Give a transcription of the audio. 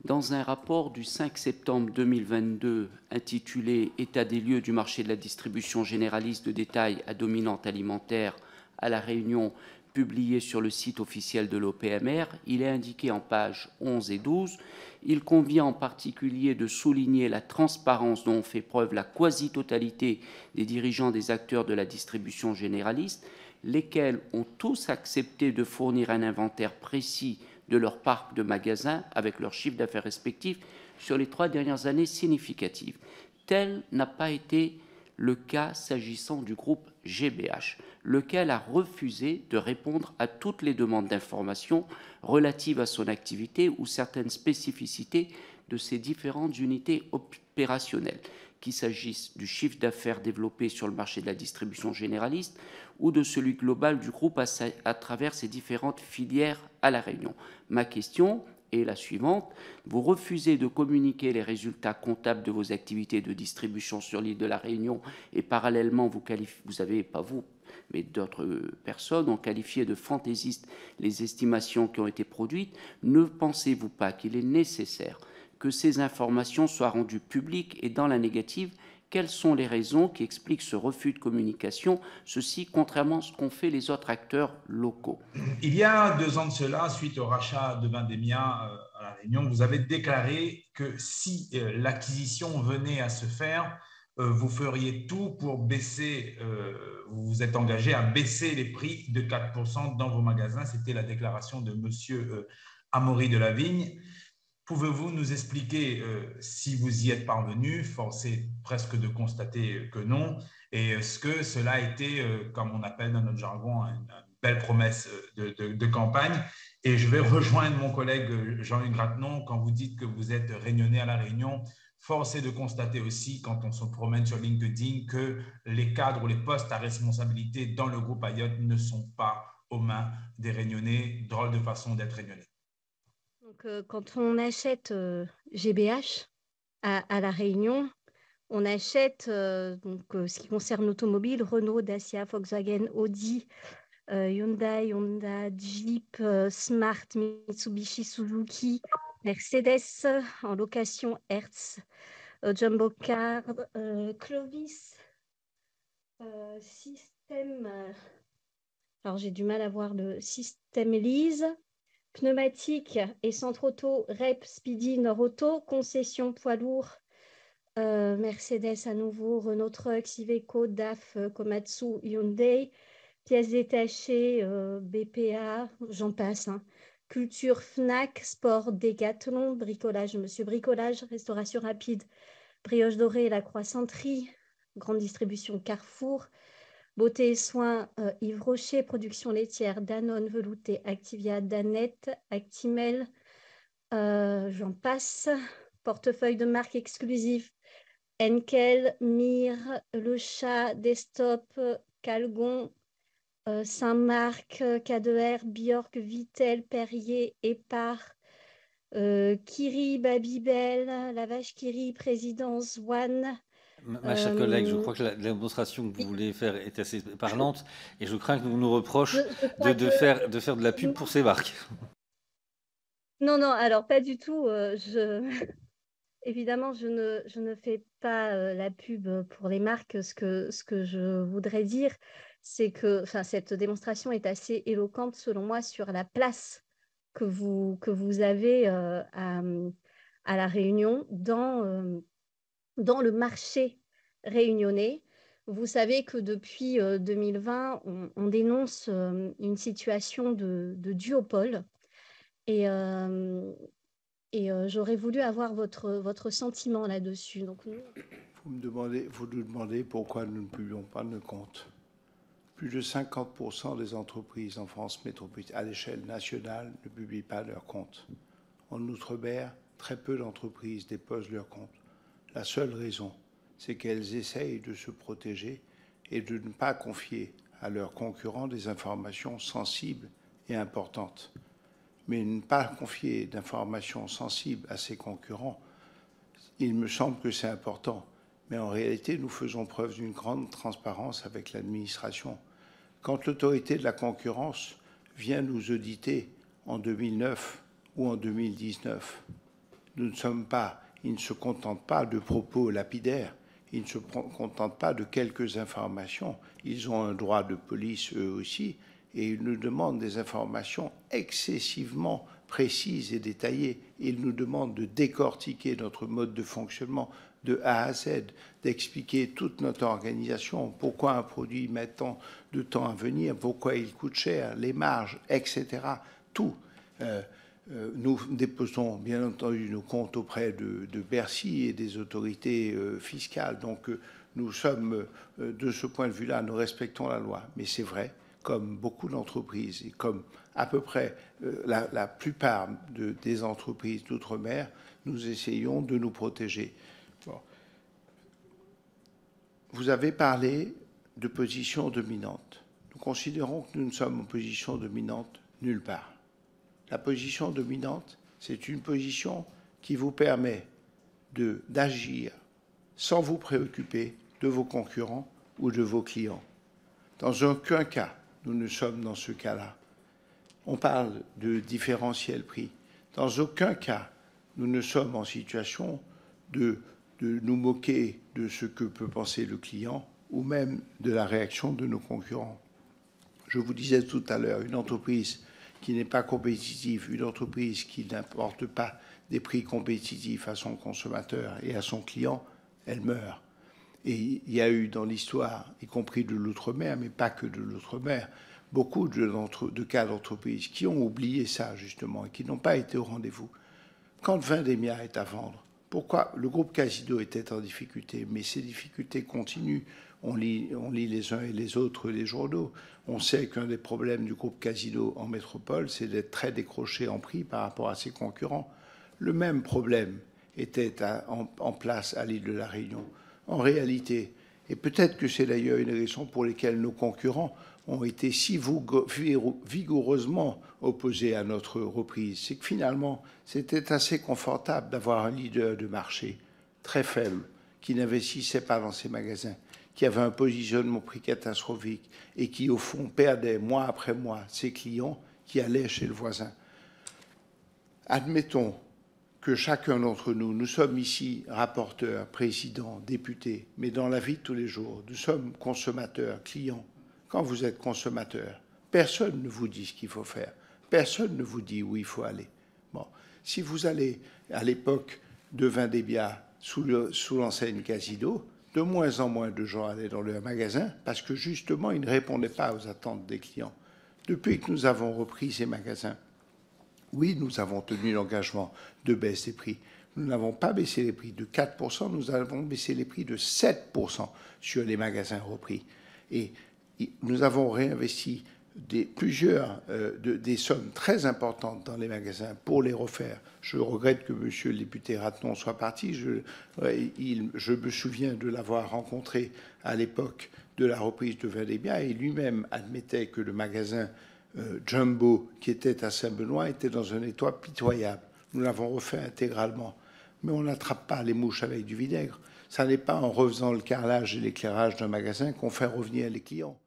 Dans un rapport du 5 septembre 2022 intitulé « État des lieux du marché de la distribution généraliste de détail à dominante alimentaire à La Réunion », publié sur le site officiel de l'OPMR, il est indiqué en pages 11 et 12 « Il convient en particulier de souligner la transparence dont ont fait preuve la quasi-totalité des dirigeants des acteurs de la distribution généraliste, lesquels ont tous accepté de fournir un inventaire précis de leur parc de magasins avec leurs chiffres d'affaires respectifs sur les 3 dernières années significatives. Tel n'a pas été le cas s'agissant du groupe GBH, lequel a refusé de répondre à toutes les demandes d'information relatives à son activité ou certaines spécificités de ses différentes unités opérationnelles, qu'il s'agisse du chiffre d'affaires développé sur le marché de la distribution généraliste ou de celui global du groupe à travers ses différentes filières à La Réunion. Ma question est la suivante. Vous refusez de communiquer les résultats comptables de vos activités de distribution sur l'île de La Réunion et parallèlement vous avez, pas vous, mais d'autres personnes ont qualifié de fantaisistes les estimations qui ont été produites. Ne pensez-vous pas qu'il est nécessaire que ces informations soient rendues publiques et dans la négative? Quelles sont les raisons qui expliquent ce refus de communication, ceci contrairement à ce qu'ont fait les autres acteurs locaux? Il y a 2 ans de cela, suite au rachat de Vendémia à La Réunion, vous avez déclaré que si l'acquisition venait à se faire, vous feriez tout pour baisser, vous vous êtes engagé à baisser les prix de 4% dans vos magasins. C'était la déclaration de M. Amaury de la Vigne. Pouvez-vous nous expliquer si vous y êtes parvenu? Force est presque de constater que non. Et est-ce que cela a été, comme on appelle dans notre jargon, une belle promesse de campagne? Et je vais rejoindre mon collègue Jean-Hugues Ratenon quand vous dites que vous êtes réunionnais à La Réunion. Force est de constater aussi, quand on se promène sur LinkedIn, que les cadres ou les postes à responsabilité dans le groupe Ayotte ne sont pas aux mains des Réunionnais. Drôle de façon d'être Réunionnais. Donc, quand on achète GBH à La Réunion, on achète ce qui concerne l'automobile, Renault, Dacia, Volkswagen, Audi, Hyundai, Honda, Jeep, Smart, Mitsubishi, Suzuki, Mercedes, en location Hertz, Jumbo Car, Clovis, Système, alors j'ai du mal à voir le Système Elise, Pneumatique et Centre Auto, Rep, Speedy, Nord Auto, concession poids lourd, Mercedes à nouveau, Renault Trucks, Iveco, DAF, Komatsu, Hyundai, pièces détachées, BPA, j'en passe. Culture, Fnac, Sport, Décathlon, Bricolage, Monsieur Bricolage, Restauration rapide, Brioche dorée, La Croissanterie, grande distribution Carrefour, Beauté et soins, Yves Rocher, production laitière, Danone, Velouté, Activia, Danette, Actimel, j'en passe. Portefeuille de marque exclusive, Henkel, Mir, Le Chat, Desktop, Calgon, Saint-Marc, K2R, Bjork, Vitel, Perrier, Épar, Kiri, Babybel, La Vache Kiri, Présidence, One. Ma chère collègue, je crois que la démonstration que vous voulez faire est assez parlante et je crains que nous nous reproche de faire de la pub pour ces marques. Non, alors pas du tout. Évidemment, je ne fais pas la pub pour les marques. Ce que je voudrais dire, c'est que cette démonstration est assez éloquente, selon moi, sur la place que vous avez à La Réunion dans le marché réunionnais. Vous savez que depuis 2020, on dénonce une situation de duopole. Et j'aurais voulu avoir votre sentiment là-dessus. Donc, vous nous demandez pourquoi nous ne publions pas nos comptes. Plus de 50% des entreprises en France métropolitaine, à l'échelle nationale, ne publient pas leurs comptes. En Outre-mer, très peu d'entreprises déposent leurs comptes. La seule raison, c'est qu'elles essayent de se protéger et de ne pas confier à leurs concurrents des informations sensibles et importantes. Mais ne pas confier d'informations sensibles à ses concurrents, il me semble que c'est important. Mais en réalité, nous faisons preuve d'une grande transparence avec l'administration. Quand l'autorité de la concurrence vient nous auditer en 2009 ou en 2019, ils ne se contentent pas de propos lapidaires, ils ne se contentent pas de quelques informations. Ils ont un droit de police eux aussi, et ils nous demandent des informations excessivement précises et détaillées. Ils nous demandent de décortiquer notre mode de fonctionnement de A à Z, d'expliquer toute notre organisation, pourquoi un produit met tant de temps à venir, pourquoi il coûte cher, les marges, etc. Tout. Nous déposons bien entendu nos comptes auprès de Bercy et des autorités fiscales. Donc nous sommes, de ce point de vue-là, nous respectons la loi. Mais c'est vrai, comme beaucoup d'entreprises et comme à peu près la plupart des entreprises d'outre-mer, nous essayons de nous protéger. Bon. Vous avez parlé de position dominante. Nous considérons que nous ne sommes en position dominante nulle part. La position dominante, c'est une position qui vous permet d'agir sans vous préoccuper de vos concurrents ou de vos clients. Dans aucun cas, nous ne sommes dans ce cas-là. On parle de différentiel prix. Dans aucun cas, nous ne sommes en situation de nous moquer de ce que peut penser le client ou même de la réaction de nos concurrents. Je vous disais tout à l'heure, une entreprise qui n'est pas compétitive, une entreprise qui n'apporte pas des prix compétitifs à son consommateur et à son client, elle meurt. Et il y a eu dans l'histoire, y compris de l'outre-mer, mais pas que de l'outre-mer, beaucoup de cas d'entreprises qui ont oublié ça, justement, et qui n'ont pas été au rendez-vous. Quand Vendémia est à vendre, pourquoi le groupe Casino était en difficulté? Mais ces difficultés continuent. On lit les uns et les autres les journaux. On sait qu'un des problèmes du groupe Casino en métropole, c'est d'être très décroché en prix par rapport à ses concurrents. Le même problème était en place à l'île de la Réunion. En réalité, et peut-être que c'est d'ailleurs une raison pour laquelle nos concurrents ont été si vigoureusement opposés à notre reprise, c'est que finalement, c'était assez confortable d'avoir un leader de marché très faible, qui n'investissait pas dans ses magasins, qui avait un positionnement prix catastrophique et qui, au fond, perdait mois après mois ses clients qui allaient chez le voisin. Admettons que chacun d'entre nous, nous sommes ici rapporteurs, présidents, députés, mais dans la vie de tous les jours, nous sommes consommateurs, clients. Quand vous êtes consommateur, personne ne vous dit ce qu'il faut faire. Personne ne vous dit où il faut aller. Bon. Si vous allez à l'époque de Vendémia sous l'enseigne Casino, de moins en moins de gens allaient dans leur magasin parce que justement, ils ne répondaient pas aux attentes des clients. Depuis que nous avons repris ces magasins, oui, nous avons tenu l'engagement de baisse des prix. Nous n'avons pas baissé les prix de 4%, nous avons baissé les prix de 7% sur les magasins repris. Et nous avons réinvesti des sommes très importantes dans les magasins pour les refaire. Je regrette que monsieur le député Raton soit parti. Je me souviens de l'avoir rencontré à l'époque de la reprise de Vendémia et lui-même admettait que le magasin Jumbo, qui était à Saint-Benoît, était dans un état pitoyable. Nous l'avons refait intégralement. Mais on n'attrape pas les mouches avec du vinaigre. Ça n'est pas en refaisant le carrelage et l'éclairage d'un magasin qu'on fait revenir les clients.